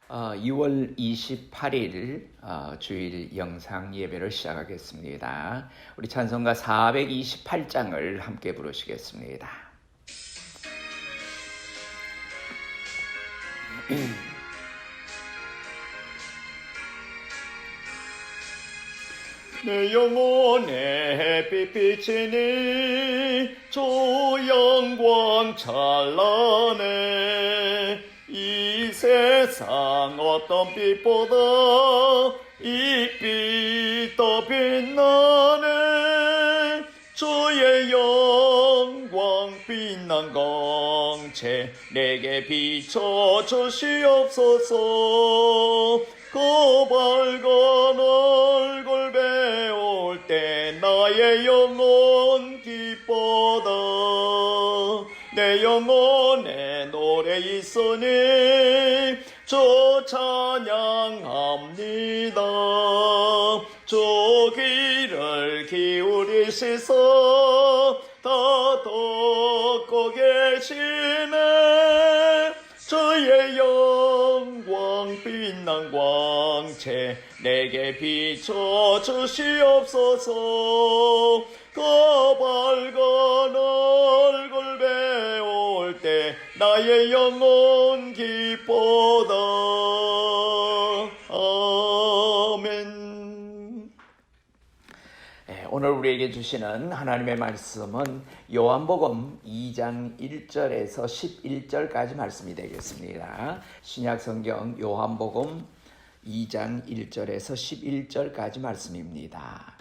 2월 28일 주일 영상 예배를 시작하겠습니다. 우리 찬송가 428장을 함께 부르시겠습니다. 내 영혼에 햇빛 비치니 주 영광 찬란해. 이 세상 어떤 빛보다 이 빛 더 빛나네. 주의 영광 빛난 광채 내게 비춰 주시옵소서. 그 밝은 얼굴 배울 때 나의 영혼 기뻐다. 내 영혼에 노래 있으니 주 찬양합니다. 주 귀를 기울이시서 다 듣고 계시네. 주의 영광 빛난 광채 내게 비춰 주시옵소서. 그 밝은 얼굴 배울 때 나의 영혼 기뻐다. 아멘. 오늘 우리에게 주시는 하나님의 말씀은 요한복음 2장 1절에서 11절까지 말씀이 되겠습니다. 신약성경 요한복음 2장 1절에서 11절까지 말씀입니다.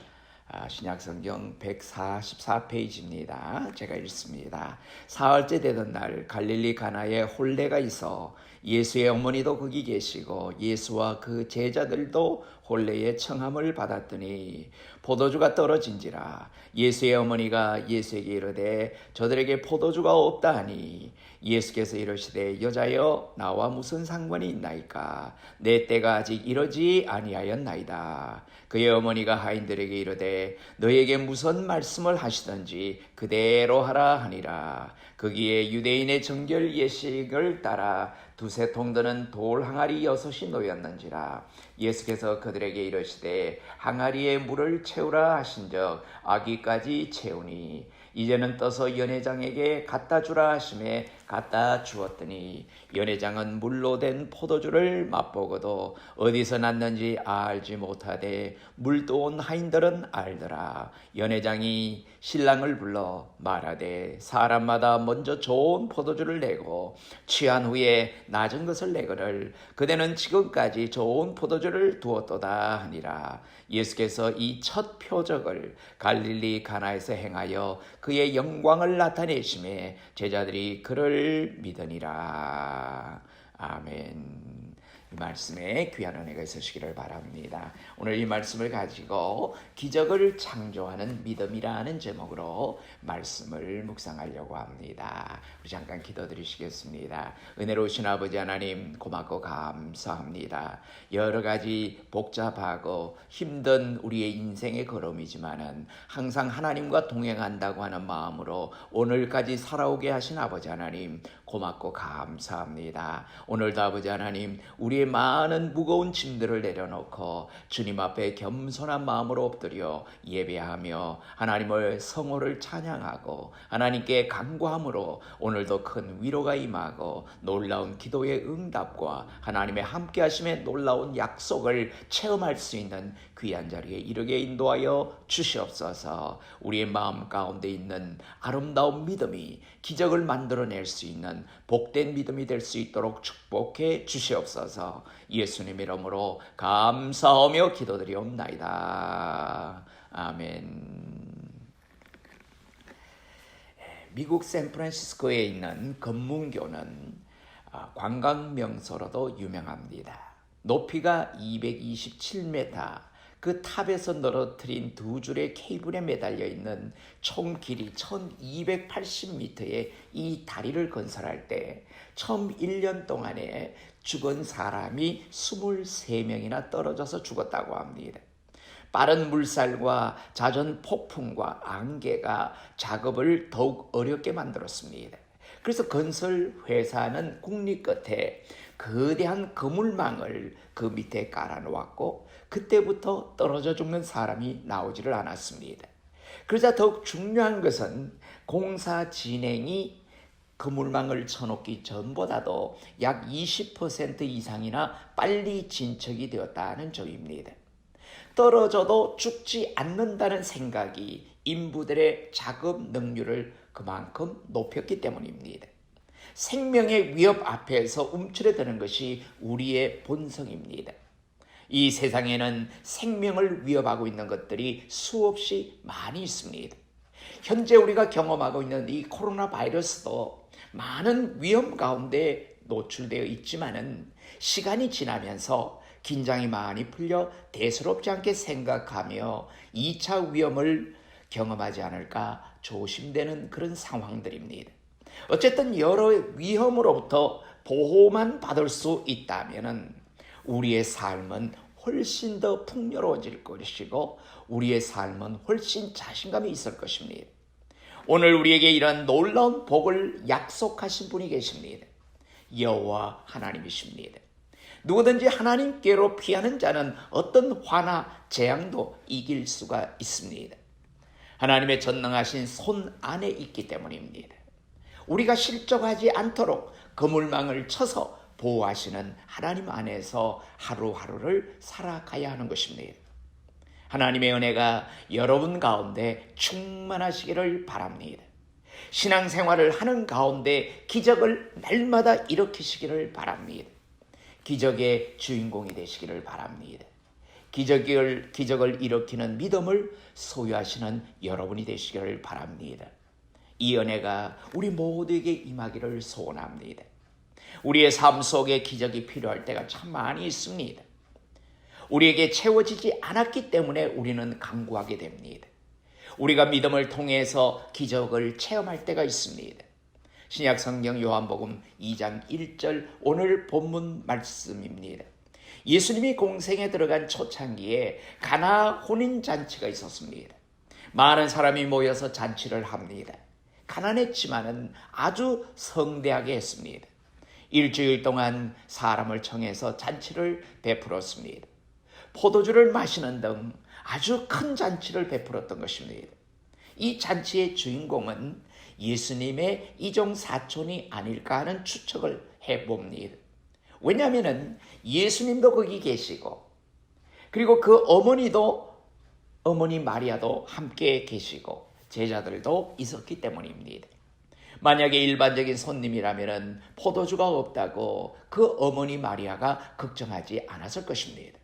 신약성경 144페이지입니다. 제가 읽습니다. 사흘째 되던 날 갈릴리 가나에 홀레가 있어 예수의 어머니도 거기 계시고 예수와 그 제자들도 홀레의 청함을 받았더니 포도주가 떨어진지라. 예수의 어머니가 예수에게 이르되 저들에게 포도주가 없다 하니 예수께서 이르시되 여자여 나와 무슨 상관이 있나이까. 내 때가 아직 이르지 아니하였나이다. 그의 어머니가 하인들에게 이르되 너에게 무슨 말씀을 하시든지 그대로 하라 하니라. 거기에 유대인의 정결 예식을 따라 두세 통 드는 돌 항아리 6이 놓였는지라. 예수께서 그들에게 이르시되 항아리에 물을 채우라 하신즉 아기까지 채우니 이제는 떠서 연회장에게 갖다 주라 하심에 갖다 주었더니 연회장은 물로 된 포도주를 맛보고도 어디서 났는지 알지 못하되 물도 온 하인들은 알더라. 연회장이 신랑을 불러 말하되 사람마다 먼저 좋은 포도주를 내고 취한 후에 낮은 것을 내거를 그대는 지금까지 좋은 포도주를 두었도다 하니라. 예수께서 이 첫 표적을 갈릴리 가나에서 행하여 그의 영광을 나타내심에 제자들이 그를 믿으니라. 아멘. 이 말씀에 귀한 은혜가 있으시기를 바랍니다. 오늘 이 말씀을 가지고 기적을 창조하는 믿음이라는 제목으로 말씀을 묵상하려고 합니다. 우리 잠깐 기도드리시겠습니다. 은혜로우신 아버지 하나님 고맙고 감사합니다. 여러 가지 복잡하고 힘든 우리의 인생의 걸음이지만은 항상 하나님과 동행한다고 하는 마음으로 오늘까지 살아오게 하신 아버지 하나님 고맙고 감사합니다. 오늘도 아버지 하나님 우리의 많은 무거운 짐들을 내려놓고 주님 앞에 겸손한 마음으로 엎드려 예배하며 하나님을 성호를 찬양하고 하나님께 간구함으로 오늘도 큰 위로가 임하고 놀라운 기도의 응답과 하나님의 함께 하심의 놀라운 약속을 체험할 수 있는 귀한 자리에 이르게 인도하여 주시옵소서. 우리의 마음 가운데 있는 아름다운 믿음이 기적을 만들어낼 수 있는 복된 믿음이 될 수 있도록 축복해 주시옵소서. 예수님 이름으로 감사하며 기도드리옵나이다. 아멘. 미국 샌프란시스코에 있는 검문교는 관광 명소로도 유명합니다. 높이가 227m, 그 탑에서 늘어뜨린 두 줄의 케이블에 매달려 있는 총 길이 1280m의 이 다리를 건설할 때 처음 1년 동안에 죽은 사람이 23명이나 떨어져서 죽었다고 합니다. 빠른 물살과 잦은 폭풍과 안개가 작업을 더욱 어렵게 만들었습니다. 그래서 건설 회사는 국리 끝에 거대한 그물망을 그 밑에 깔아놓았고 그때부터 떨어져 죽는 사람이 나오지를 않았습니다. 그러자 더욱 중요한 것은 공사 진행이 그물망을 쳐놓기 전보다도 약 20% 이상이나 빨리 진척이 되었다는 점입니다. 떨어져도 죽지 않는다는 생각이 인부들의 작업 능률을 그만큼 높였기 때문입니다. 생명의 위협 앞에서 움츠러드는 것이 우리의 본성입니다. 이 세상에는 생명을 위협하고 있는 것들이 수없이 많이 있습니다. 현재 우리가 경험하고 있는 이 코로나 바이러스도 많은 위험 가운데 노출되어 있지만은 시간이 지나면서 긴장이 많이 풀려 대수롭지 않게 생각하며 2차 위험을 경험하지 않을까 조심되는 그런 상황들입니다. 어쨌든 여러 위험으로부터 보호만 받을 수 있다면 우리의 삶은 훨씬 더 풍요로워질 것이고 우리의 삶은 훨씬 자신감이 있을 것입니다. 오늘 우리에게 이런 놀라운 복을 약속하신 분이 계십니다. 여호와 하나님이십니다. 누구든지 하나님께로 피하는 자는 어떤 화나 재앙도 이길 수가 있습니다. 하나님의 전능하신 손 안에 있기 때문입니다. 우리가 실족하지 않도록 그물망을 쳐서 보호하시는 하나님 안에서 하루하루를 살아가야 하는 것입니다. 하나님의 은혜가 여러분 가운데 충만하시기를 바랍니다. 신앙생활을 하는 가운데 기적을 날마다 일으키시기를 바랍니다. 기적의 주인공이 되시기를 바랍니다. 기적을 일으키는 믿음을 소유하시는 여러분이 되시기를 바랍니다. 이 은혜가 우리 모두에게 임하기를 소원합니다. 우리의 삶 속에 기적이 필요할 때가 참 많이 있습니다. 우리에게 채워지지 않았기 때문에 우리는 간구하게 됩니다. 우리가 믿음을 통해서 기적을 체험할 때가 있습니다. 신약 성경 요한복음 2장 1절 오늘 본문 말씀입니다. 예수님이 공생에 들어간 초창기에 가나 혼인잔치가 있었습니다. 많은 사람이 모여서 잔치를 합니다. 가난했지만은 아주 성대하게 했습니다. 일주일 동안 사람을 청해서 잔치를 베풀었습니다. 포도주를 마시는 등 아주 큰 잔치를 베풀었던 것입니다. 이 잔치의 주인공은 예수님의 이종 사촌이 아닐까 하는 추측을 해봅니다. 왜냐하면 예수님도 거기 계시고 그리고 그 어머니 마리아도 함께 계시고 제자들도 있었기 때문입니다. 만약에 일반적인 손님이라면 포도주가 없다고 그 어머니 마리아가 걱정하지 않았을 것입니다.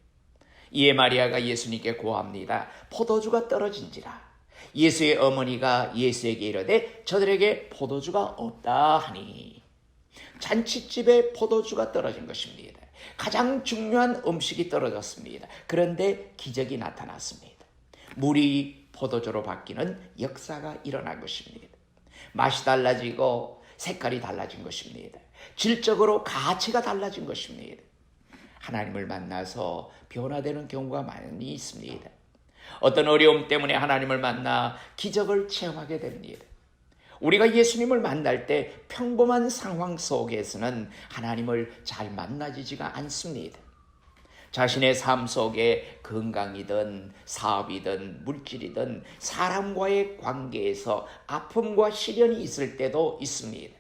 이에 마리아가 예수님께 고합니다. 포도주가 떨어진지라. 예수의 어머니가 예수에게 이르되 저들에게 포도주가 없다 하니 잔치집에 포도주가 떨어진 것입니다. 가장 중요한 음식이 떨어졌습니다. 그런데 기적이 나타났습니다. 물이 포도주로 바뀌는 역사가 일어난 것입니다. 맛이 달라지고 색깔이 달라진 것입니다. 질적으로 가치가 달라진 것입니다. 하나님을 만나서 변화되는 경우가 많이 있습니다. 어떤 어려움 때문에 하나님을 만나 기적을 체험하게 됩니다. 우리가 예수님을 만날 때 평범한 상황 속에서는 하나님을 잘 만나지지가 않습니다. 자신의 삶 속에 건강이든 사업이든 물질이든 사람과의 관계에서 아픔과 시련이 있을 때도 있습니다.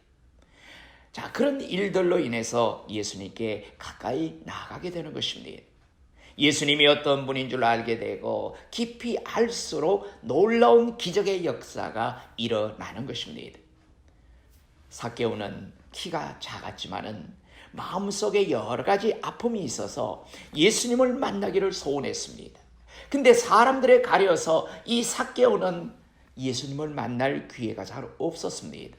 자, 그런 일들로 인해서 예수님께 가까이 나아가게 되는 것입니다. 예수님이 어떤 분인 줄 알게 되고 깊이 알수록 놀라운 기적의 역사가 일어나는 것입니다. 삭개오는 키가 작았지만은 마음속에 여러 가지 아픔이 있어서 예수님을 만나기를 소원했습니다. 근데 사람들에 가려서 이 삭개오는 예수님을 만날 기회가 잘 없었습니다.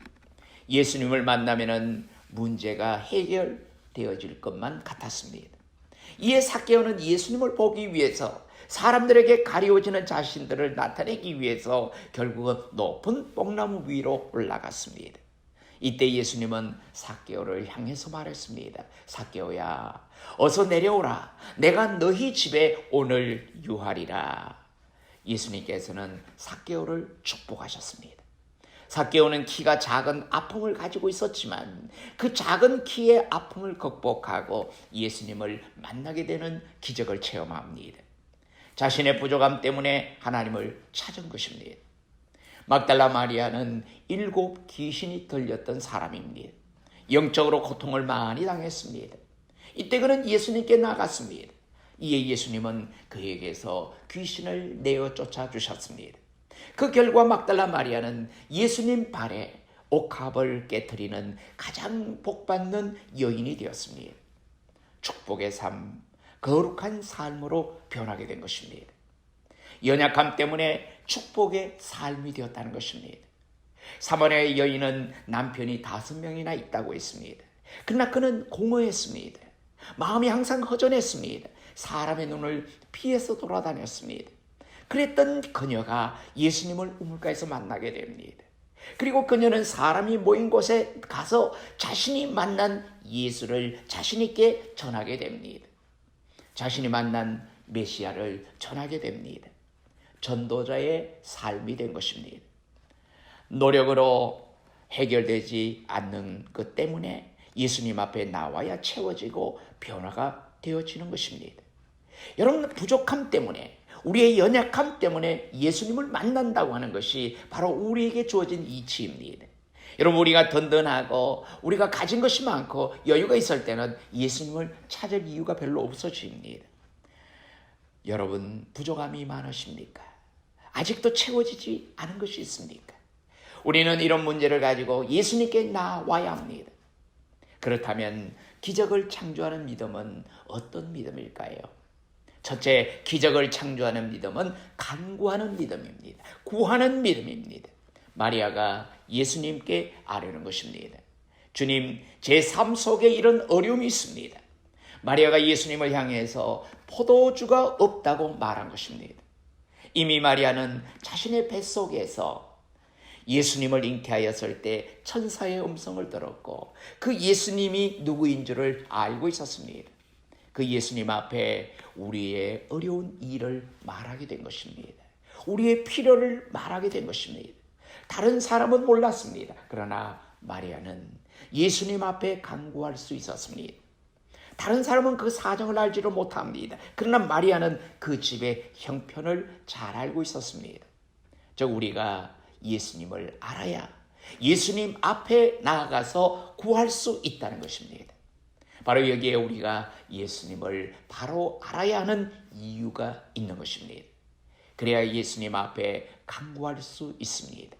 예수님을 만나면은 문제가 해결되어질 것만 같았습니다. 이에 삭개오는 예수님을 보기 위해서 사람들에게 가리워지는 자신들을 나타내기 위해서 결국은 높은 뽕나무 위로 올라갔습니다. 이때 예수님은 삭개오를 향해서 말했습니다. 삭개오야, 어서 내려오라. 내가 너희 집에 오늘 유하리라. 예수님께서는 삭개오를 축복하셨습니다. 삭개오는 키가 작은 아픔을 가지고 있었지만 그 작은 키의 아픔을 극복하고 예수님을 만나게 되는 기적을 체험합니다. 자신의 부족함 때문에 하나님을 찾은 것입니다. 막달라 마리아는 7 귀신이 들렸던 사람입니다. 영적으로 고통을 많이 당했습니다. 이때 그는 예수님께 나갔습니다. 이에 예수님은 그에게서 귀신을 내어 쫓아주셨습니다. 그 결과 막달라 마리아는 예수님 발에 옥합을 깨트리는 가장 복받는 여인이 되었습니다. 축복의 삶, 거룩한 삶으로 변하게 된 것입니다. 연약함 때문에 축복의 삶이 되었다는 것입니다. 사마리아의 여인은 남편이 5명이나 있다고 했습니다. 그러나 그는 공허했습니다. 마음이 항상 허전했습니다. 사람의 눈을 피해서 돌아다녔습니다. 그랬던 그녀가 예수님을 우물가에서 만나게 됩니다. 그리고 그녀는 사람이 모인 곳에 가서 자신이 만난 예수를 자신 있게 전하게 됩니다. 자신이 만난 메시아를 전하게 됩니다. 전도자의 삶이 된 것입니다. 노력으로 해결되지 않는 것 때문에 예수님 앞에 나와야 채워지고 변화가 되어지는 것입니다. 여러분, 부족함 때문에, 우리의 연약함 때문에 예수님을 만난다고 하는 것이 바로 우리에게 주어진 이치입니다. 여러분, 우리가 든든하고 우리가 가진 것이 많고 여유가 있을 때는 예수님을 찾을 이유가 별로 없어집니다. 여러분, 부족함이 많으십니까? 아직도 채워지지 않은 것이 있습니까? 우리는 이런 문제를 가지고 예수님께 나와야 합니다. 그렇다면 기적을 창조하는 믿음은 어떤 믿음일까요? 첫째, 기적을 창조하는 믿음은 간구하는 믿음입니다. 구하는 믿음입니다. 마리아가 예수님께 아뢰는 것입니다. 주님, 제 삶 속에 이런 어려움이 있습니다. 마리아가 예수님을 향해서 포도주가 없다고 말한 것입니다. 이미 마리아는 자신의 뱃속에서 예수님을 잉태하였을 때 천사의 음성을 들었고 그 예수님이 누구인 줄을 알고 있었습니다. 그 예수님 앞에 우리의 어려운 일을 말하게 된 것입니다. 우리의 필요를 말하게 된 것입니다. 다른 사람은 몰랐습니다. 그러나 마리아는 예수님 앞에 간구할 수 있었습니다. 다른 사람은 그 사정을 알지를 못합니다. 그러나 마리아는 그 집의 형편을 잘 알고 있었습니다. 즉, 우리가 예수님을 알아야 예수님 앞에 나아가서 구할 수 있다는 것입니다. 바로 여기에 우리가 예수님을 바로 알아야 하는 이유가 있는 것입니다. 그래야 예수님 앞에 간구할 수 있습니다.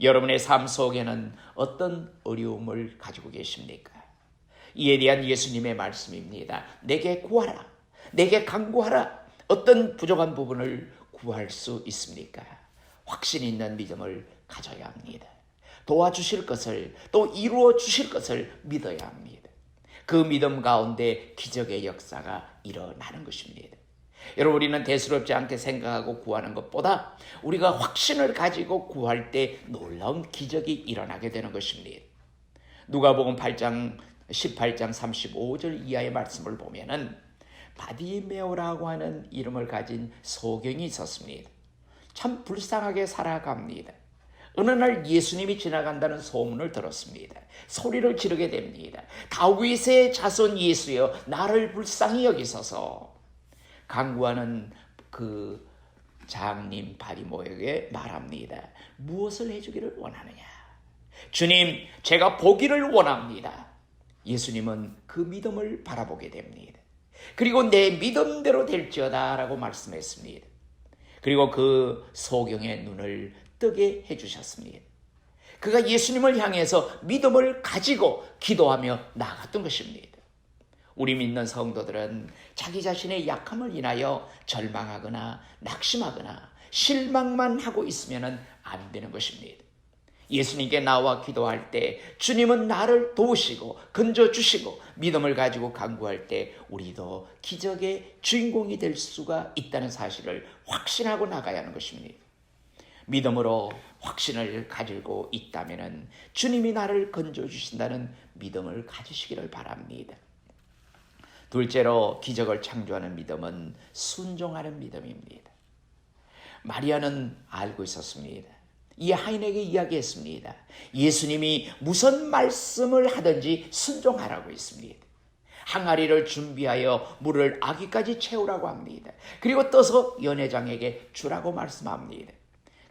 여러분의 삶 속에는 어떤 어려움을 가지고 계십니까? 이에 대한 예수님의 말씀입니다. 내게 구하라. 내게 간구하라. 어떤 부족한 부분을 구할 수 있습니까? 확신 있는 믿음을 가져야 합니다. 도와주실 것을, 또 이루어 주실 것을 믿어야 합니다. 그 믿음 가운데 기적의 역사가 일어나는 것입니다. 여러분, 우리는 대수롭지 않게 생각하고 구하는 것보다 우리가 확신을 가지고 구할 때 놀라운 기적이 일어나게 되는 것입니다. 누가복음 18장 35절 이하의 말씀을 보면은 바디메오라고 하는 이름을 가진 소경이 있었습니다. 참 불쌍하게 살아갑니다. 어느 날 예수님이 지나간다는 소문을 들었습니다. 소리를 지르게 됩니다. 다윗의 자손 예수여, 나를 불쌍히 여기소서. 간구하는 그 장님 바디메오에게 말합니다. 무엇을 해주기를 원하느냐? 주님, 제가 보기를 원합니다. 예수님은 그 믿음을 바라보게 됩니다. 그리고 내 믿음대로 될지어다 라고 말씀했습니다. 그리고 그 소경의 눈을 뜨게 해주셨습니다. 그가 예수님을 향해서 믿음을 가지고 기도하며 나갔던 것입니다. 우리 믿는 성도들은 자기 자신의 약함을 인하여 절망하거나 낙심하거나 실망만 하고 있으면 안 되는 것입니다. 예수님께 나와 기도할 때 주님은 나를 도우시고 건져주시고 믿음을 가지고 간구할 때 우리도 기적의 주인공이 될 수가 있다는 사실을 확신하고 나가야 하는 것입니다. 믿음으로 확신을 가지고 있다면 주님이 나를 건져주신다는 믿음을 가지시기를 바랍니다. 둘째로, 기적을 창조하는 믿음은 순종하는 믿음입니다. 마리아는 알고 있었습니다. 이 하인에게 이야기했습니다. 예수님이 무슨 말씀을 하든지 순종하라고 했습니다. 항아리를 준비하여 물을 아기까지 채우라고 합니다. 그리고 떠서 연회장에게 주라고 말씀합니다.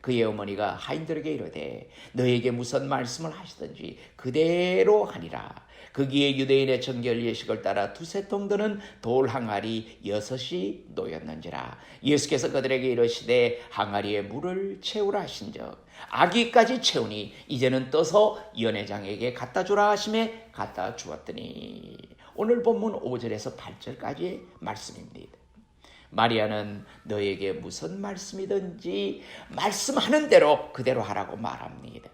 그의 어머니가 하인들에게 이르되 너에게 무슨 말씀을 하시든지 그대로 하니라. 거기에 유대인의 정결 예식을 따라 두세 통 드는 돌 항아리 6이 놓였는지라. 예수께서 그들에게 이르시되 항아리에 물을 채우라 하신즉 아기까지 채우니 이제는 떠서 연회장에게 갖다 주라 하심에 갖다 주었더니. 오늘 본문 5절에서 8절까지의 말씀입니다. 마리아는 너에게 무슨 말씀이든지 말씀하는 대로 그대로 하라고 말합니다.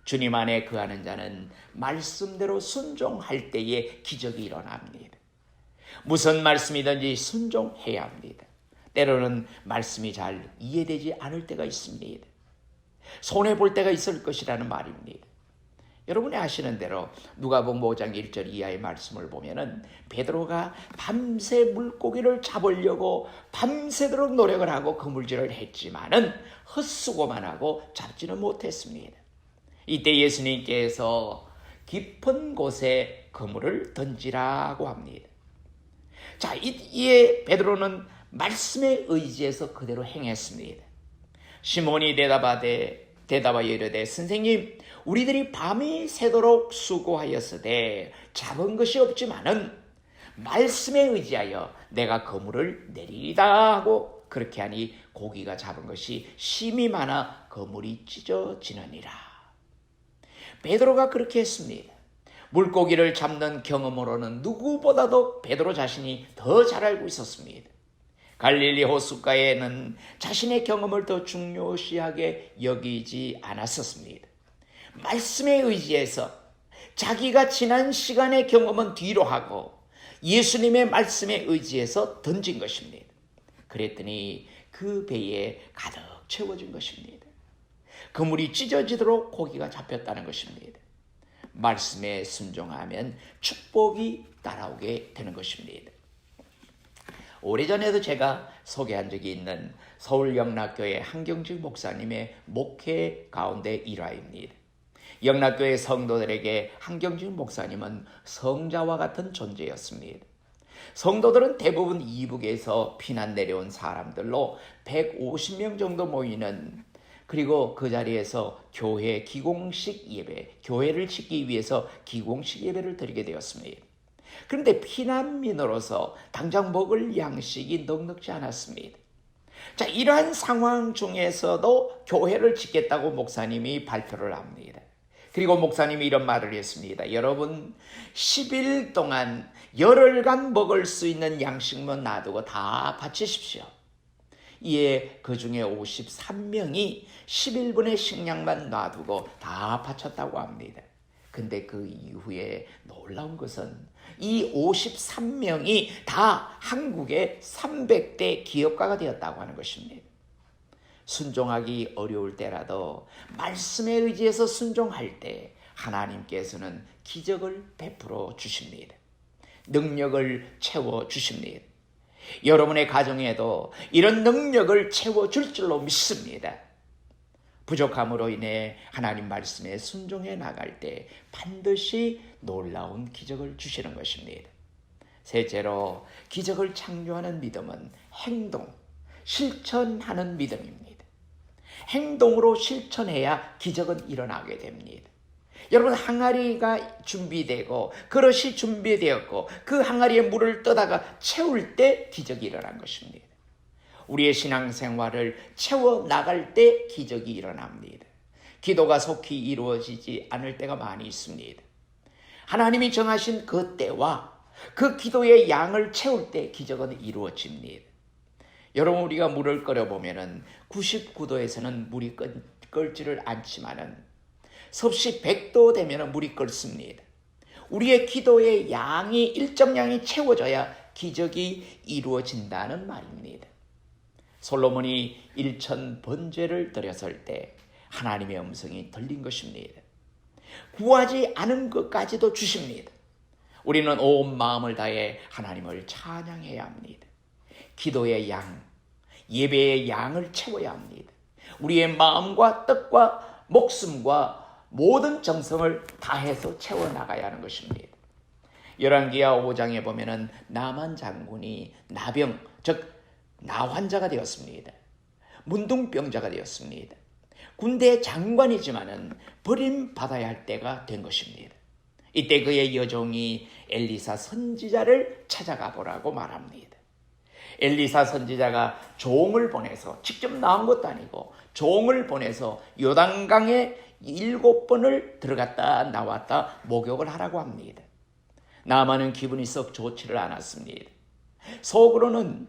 주님 안에 거하는 자는 말씀대로 순종할 때에 기적이 일어납니다. 무슨 말씀이든지 순종해야 합니다. 때로는 말씀이 잘 이해되지 않을 때가 있습니다. 손해볼 때가 있을 것이라는 말입니다. 여러분이 아시는 대로 누가복음 5장 1절 이하의 말씀을 보면은 베드로가 밤새 물고기를 잡으려고 밤새도록 노력을 하고 그물질을 했지만은 헛수고만 하고 잡지는 못했습니다. 이때 예수님께서 깊은 곳에 그물을 던지라고 합니다. 자, 이에 베드로는 말씀에 의지해서 그대로 행했습니다. 시몬이 대답하여 이르되 선생님, 우리들이 밤이 새도록 수고하였으되 잡은 것이 없지만은 말씀에 의지하여 내가 그물을 내리리다 하고 그렇게 하니 고기가 잡은 것이 심이 많아 그물이 찢어지느니라. 베드로가 그렇게 했습니다. 물고기를 잡는 경험으로는 누구보다도 베드로 자신이 더 잘 알고 있었습니다. 갈릴리 호숫가에는 자신의 경험을 더 중요시하게 여기지 않았었습니다. 말씀에 의지해서 자기가 지난 시간의 경험은 뒤로 하고 예수님의 말씀에 의지해서 던진 것입니다. 그랬더니 그 배에 가득 채워진 것입니다. 그물이 찢어지도록 고기가 잡혔다는 것입니다. 말씀에 순종하면 축복이 따라오게 되는 것입니다. 오래전에도 제가 소개한 적이 있는 서울영락교회 한경직 목사님의 목회 가운데 일화입니다. 영락교회 성도들에게 한경직 목사님은 성자와 같은 존재였습니다. 성도들은 대부분 이북에서 피난 내려온 사람들로 150명 정도 모이는, 그리고 그 자리에서 교회 기공식 예배, 교회를 짓기 위해서 기공식 예배를 드리게 되었습니다. 그런데 피난민으로서 당장 먹을 양식이 넉넉지 않았습니다. 자, 이러한 상황 중에서도 교회를 짓겠다고 목사님이 발표를 합니다. 그리고 목사님이 이런 말을 했습니다. 여러분, 10일 동안 열흘간 먹을 수 있는 양식만 놔두고 다 바치십시오. 이에 그 중에 53명이 11분의 식량만 놔두고 다 바쳤다고 합니다. 근데 그 이후에 놀라운 것은 이 53명이 다 한국의 300대 기업가가 되었다고 하는 것입니다. 순종하기 어려울 때라도 말씀에 의지해서 순종할 때 하나님께서는 기적을 베풀어 주십니다. 능력을 채워 주십니다. 여러분의 가정에도 이런 능력을 채워줄 줄로 믿습니다. 부족함으로 인해 하나님 말씀에 순종해 나갈 때 반드시 놀라운 기적을 주시는 것입니다. 셋째로, 기적을 창조하는 믿음은 행동, 실천하는 믿음입니다. 행동으로 실천해야 기적은 일어나게 됩니다. 여러분, 항아리가 준비되고 그릇이 준비되었고 그 항아리에 물을 떠다가 채울 때 기적이 일어난 것입니다. 우리의 신앙생활을 채워나갈 때 기적이 일어납니다. 기도가 속히 이루어지지 않을 때가 많이 있습니다. 하나님이 정하신 그 때와 그 기도의 양을 채울 때 기적은 이루어집니다. 여러분, 우리가 물을 끓여보면 99도에서는 물이 끓지를 않지만은 섭씨 100도 되면 물이 끓습니다. 우리의 기도의 양이, 일정량이 채워져야 기적이 이루어진다는 말입니다. 솔로몬이 1000번제를 드렸을 때 하나님의 음성이 들린 것입니다. 구하지 않은 것까지도 주십니다. 우리는 온 마음을 다해 하나님을 찬양해야 합니다. 기도의 양, 예배의 양을 채워야 합니다. 우리의 마음과 뜻과 목숨과 모든 정성을 다해서 채워나가야 하는 것입니다. 열왕기하 5장에 보면은 나만 장군이 나병, 즉 나환자가 되었습니다. 문둥병자가 되었습니다. 군대 장관이지만은 버림받아야 할 때가 된 것입니다. 이때 그의 여종이 엘리사 선지자를 찾아가 보라고 말합니다. 엘리사 선지자가 종을 보내서, 직접 나온 것도 아니고 종을 보내서 요단강에 7번을 들어갔다 나왔다 목욕을 하라고 합니다. 나만은 기분이 썩 좋지를 않았습니다. 속으로는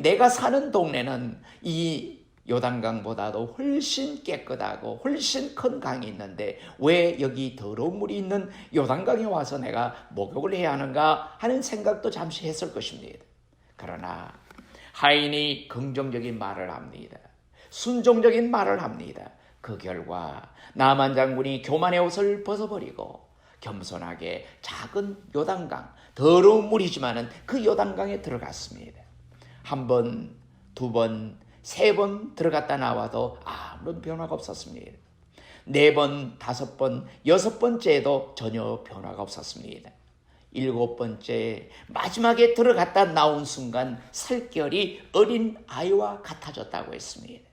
내가 사는 동네는 이 요단강보다도 훨씬 깨끗하고 훨씬 큰 강이 있는데 왜 여기 더러운 물이 있는 요단강에 와서 내가 목욕을 해야 하는가 하는 생각도 잠시 했을 것입니다. 그러나 하인이 긍정적인 말을 합니다. 순종적인 말을 합니다. 그 결과 나만 장군이 교만의 옷을 벗어버리고 겸손하게 작은 요단강, 더러운 물이지만은 그 요단강에 들어갔습니다. 1번, 2번, 3번 들어갔다 나와도 아무런 변화가 없었습니다. 4번, 5번, 6번째에도 전혀 변화가 없었습니다. 7번째 마지막에 들어갔다 나온 순간 살결이 어린 아이와 같아졌다고 했습니다.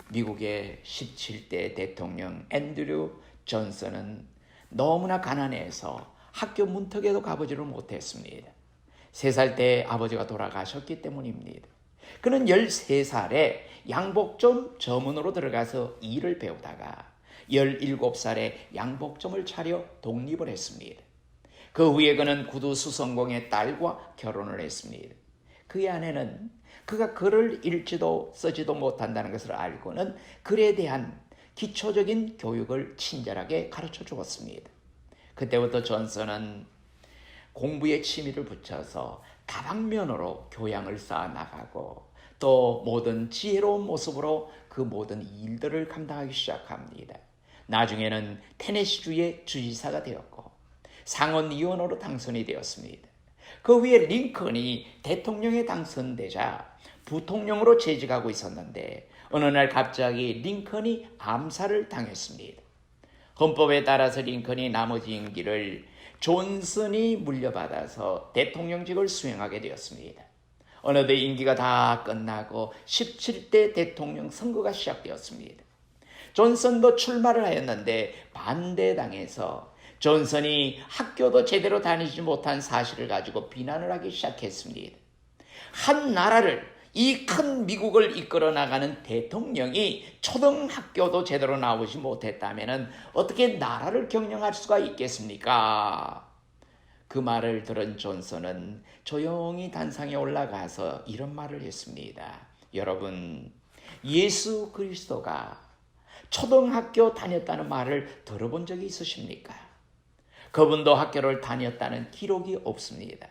미국의 17대 대통령 앤드류 존슨은 너무나 가난해서 학교 문턱에도 가보지를 못했습니다. 3살 때 아버지가 돌아가셨기 때문입니다. 그는 13살에 양복점 점원으로 들어가서 일을 배우다가 17살에 양복점을 차려 독립을 했습니다. 그 후에 그는 구두 수성공의 딸과 결혼을 했습니다. 그의 아내는 그가 글을 읽지도 쓰지도 못한다는 것을 알고는 글에 대한 기초적인 교육을 친절하게 가르쳐 주었습니다. 그때부터 존슨은 공부에 취미를 붙여서 다방면으로 교양을 쌓아나가고 또 모든 지혜로운 모습으로 그 모든 일들을 감당하기 시작합니다. 나중에는 테네시주의 주지사가 되었고 상원의원으로 당선이 되었습니다. 그 후에 링컨이 대통령에 당선되자 부통령으로 재직하고 있었는데 어느 날 갑자기 링컨이 암살을 당했습니다. 헌법에 따라서 링컨이 나머지 임기를 존슨이 물려받아서 대통령직을 수행하게 되었습니다. 어느덧 임기가 다 끝나고 17대 대통령 선거가 시작되었습니다. 존슨도 출마를 하였는데 반대당해서 존슨이 학교도 제대로 다니지 못한 사실을 가지고 비난을 하기 시작했습니다. 한 나라를, 이 큰 미국을 이끌어 나가는 대통령이 초등학교도 제대로 나오지 못했다면 어떻게 나라를 경영할 수가 있겠습니까? 그 말을 들은 존슨은 조용히 단상에 올라가서 이런 말을 했습니다. 여러분, 예수 그리스도가 초등학교 다녔다는 말을 들어본 적이 있으십니까? 그분도 학교를 다녔다는 기록이 없습니다.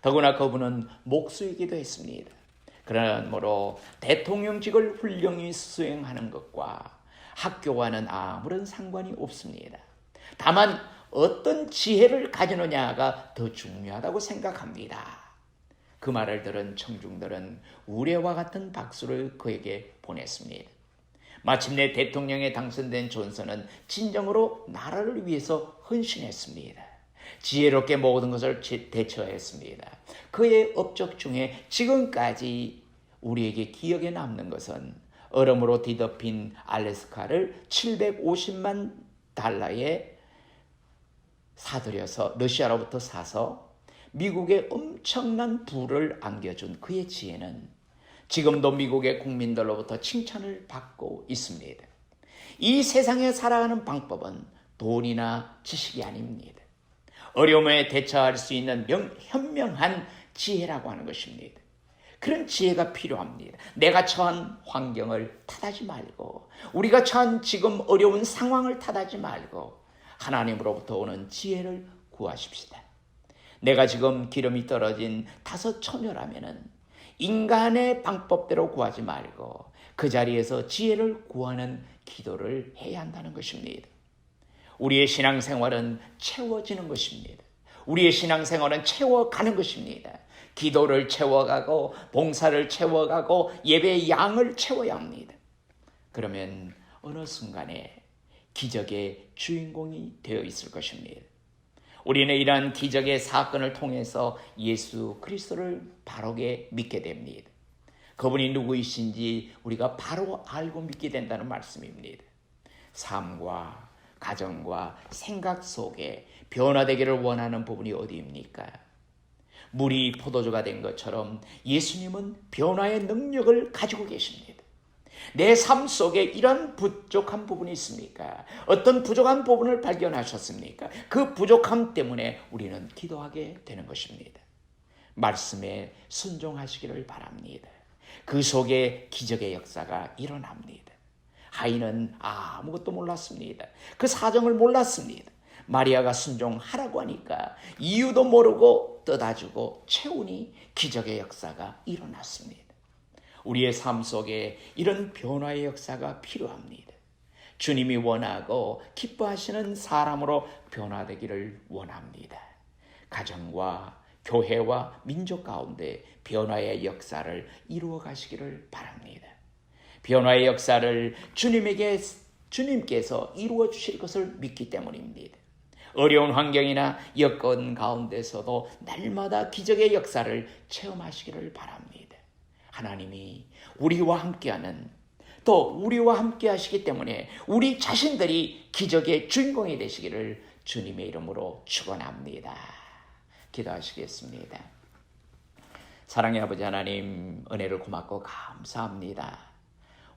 더구나 그분은 목수이기도 했습니다. 그러므로 대통령직을 훌륭히 수행하는 것과 학교와는 아무런 상관이 없습니다. 다만 어떤 지혜를 가지느냐가 더 중요하다고 생각합니다. 그 말을 들은 청중들은 우레와 같은 박수를 그에게 보냈습니다. 마침내 대통령에 당선된 존슨은 진정으로 나라를 위해서 헌신했습니다. 지혜롭게 모든 것을 대처했습니다. 그의 업적 중에 지금까지 우리에게 기억에 남는 것은 얼음으로 뒤덮인 알래스카를 750만 달러에 사들여서 러시아로부터 사서 미국에 엄청난 부를 안겨준 그의 지혜는 지금도 미국의 국민들로부터 칭찬을 받고 있습니다. 이 세상에 살아가는 방법은 돈이나 지식이 아닙니다. 어려움에 대처할 수 있는 현명한 지혜라고 하는 것입니다. 그런 지혜가 필요합니다. 내가 처한 환경을 탓하지 말고 우리가 처한 지금 어려운 상황을 탓하지 말고 하나님으로부터 오는 지혜를 구하십시다. 내가 지금 기름이 떨어진 5처녀라면은 인간의 방법대로 구하지 말고 그 자리에서 지혜를 구하는 기도를 해야 한다는 것입니다. 우리의 신앙생활은 채워지는 것입니다. 우리의 신앙생활은 채워가는 것입니다. 기도를 채워가고 봉사를 채워가고 예배의 양을 채워야 합니다. 그러면 어느 순간에 기적의 주인공이 되어 있을 것입니다. 우리는 이러한 기적의 사건을 통해서 예수 그리스도를 바르게 믿게 됩니다. 그분이 누구이신지 우리가 바로 알고 믿게 된다는 말씀입니다. 삶과 가정과 생각 속에 변화되기를 원하는 부분이 어디입니까? 물이 포도주가 된 것처럼 예수님은 변화의 능력을 가지고 계십니다. 내 삶 속에 이런 부족한 부분이 있습니까? 어떤 부족한 부분을 발견하셨습니까? 그 부족함 때문에 우리는 기도하게 되는 것입니다. 말씀에 순종하시기를 바랍니다. 그 속에 기적의 역사가 일어납니다. 하인은 아무것도 몰랐습니다. 그 사정을 몰랐습니다. 마리아가 순종하라고 하니까 이유도 모르고 떠다주고 채우니 기적의 역사가 일어났습니다. 우리의 삶 속에 이런 변화의 역사가 필요합니다. 주님이 원하고 기뻐하시는 사람으로 변화되기를 원합니다. 가정과 교회와 민족 가운데 변화의 역사를 이루어 가시기를 바랍니다. 변화의 역사를 주님께서 이루어 주실 것을 믿기 때문입니다. 어려운 환경이나 여건 가운데서도 날마다 기적의 역사를 체험하시기를 바랍니다. 하나님이 우리와 함께하는, 또 우리와 함께 하시기 때문에 우리 자신들이 기적의 주인공이 되시기를 주님의 이름으로 축원합니다. 기도하시겠습니다. 사랑의 아버지 하나님, 은혜를 고맙고 감사합니다.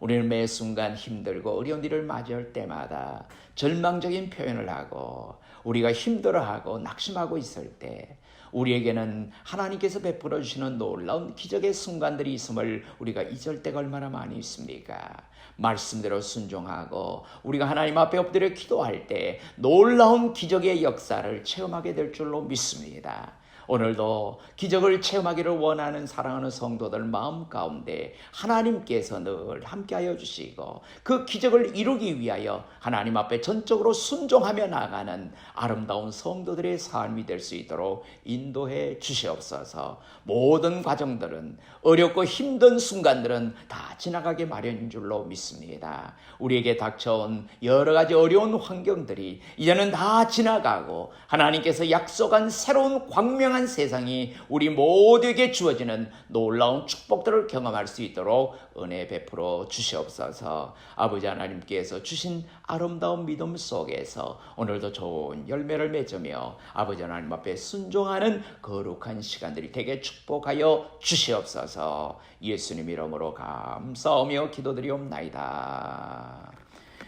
우리는 매 순간 힘들고 어려운 일을 맞이할 때마다 절망적인 표현을 하고 우리가 힘들어하고 낙심하고 있을 때 우리에게는 하나님께서 베풀어 주시는 놀라운 기적의 순간들이 있음을 우리가 잊을 때가 얼마나 많이 있습니까? 말씀대로 순종하고 우리가 하나님 앞에 엎드려 기도할 때 놀라운 기적의 역사를 체험하게 될 줄로 믿습니다. 오늘도 기적을 체험하기를 원하는 사랑하는 성도들 마음 가운데 하나님께서 늘 함께하여 주시고 그 기적을 이루기 위하여 하나님 앞에 전적으로 순종하며 나아가는 아름다운 성도들의 삶이 될 수 있도록 인도해 주시옵소서. 모든 과정들은 어렵고 힘든 순간들은 다 지나가게 마련인 줄로 믿습니다. 우리에게 닥쳐온 여러 가지 어려운 환경들이 이제는 다 지나가고 하나님께서 약속한 새로운 광명한 세상이 우리 모두에게 주어지는 놀라운 축복들을 경험할 수 있도록 은혜 베풀어 주시옵소서. 아버지 하나님께서 주신 아름다운 믿음 속에서 오늘도 좋은 열매를 맺으며 아버지 하나님 앞에 순종하는 거룩한 시간들이 되게 축복하여 주시옵소서. 예수님 이름으로 감사하며 기도드리옵나이다.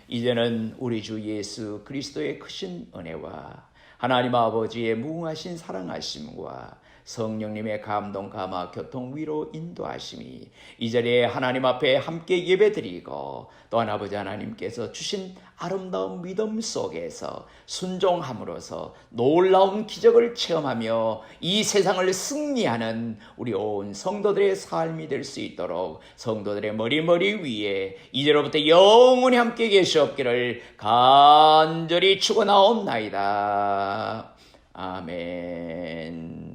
이제는 우리 주 예수 그리스도의 크신 은혜와 하나님 아버지의 무궁하신 사랑하심과 성령님의 감동, 감화, 교통, 위로, 인도하심이 이 자리에 하나님 앞에 함께 예배드리고 또한 아버지 하나님께서 주신 아름다운 믿음 속에서 순종함으로써 놀라운 기적을 체험하며 이 세상을 승리하는 우리 온 성도들의 삶이 될 수 있도록 성도들의 머리 위에 이제로부터 영원히 함께 계시옵기를 간절히 축원하옵나이다. 아멘.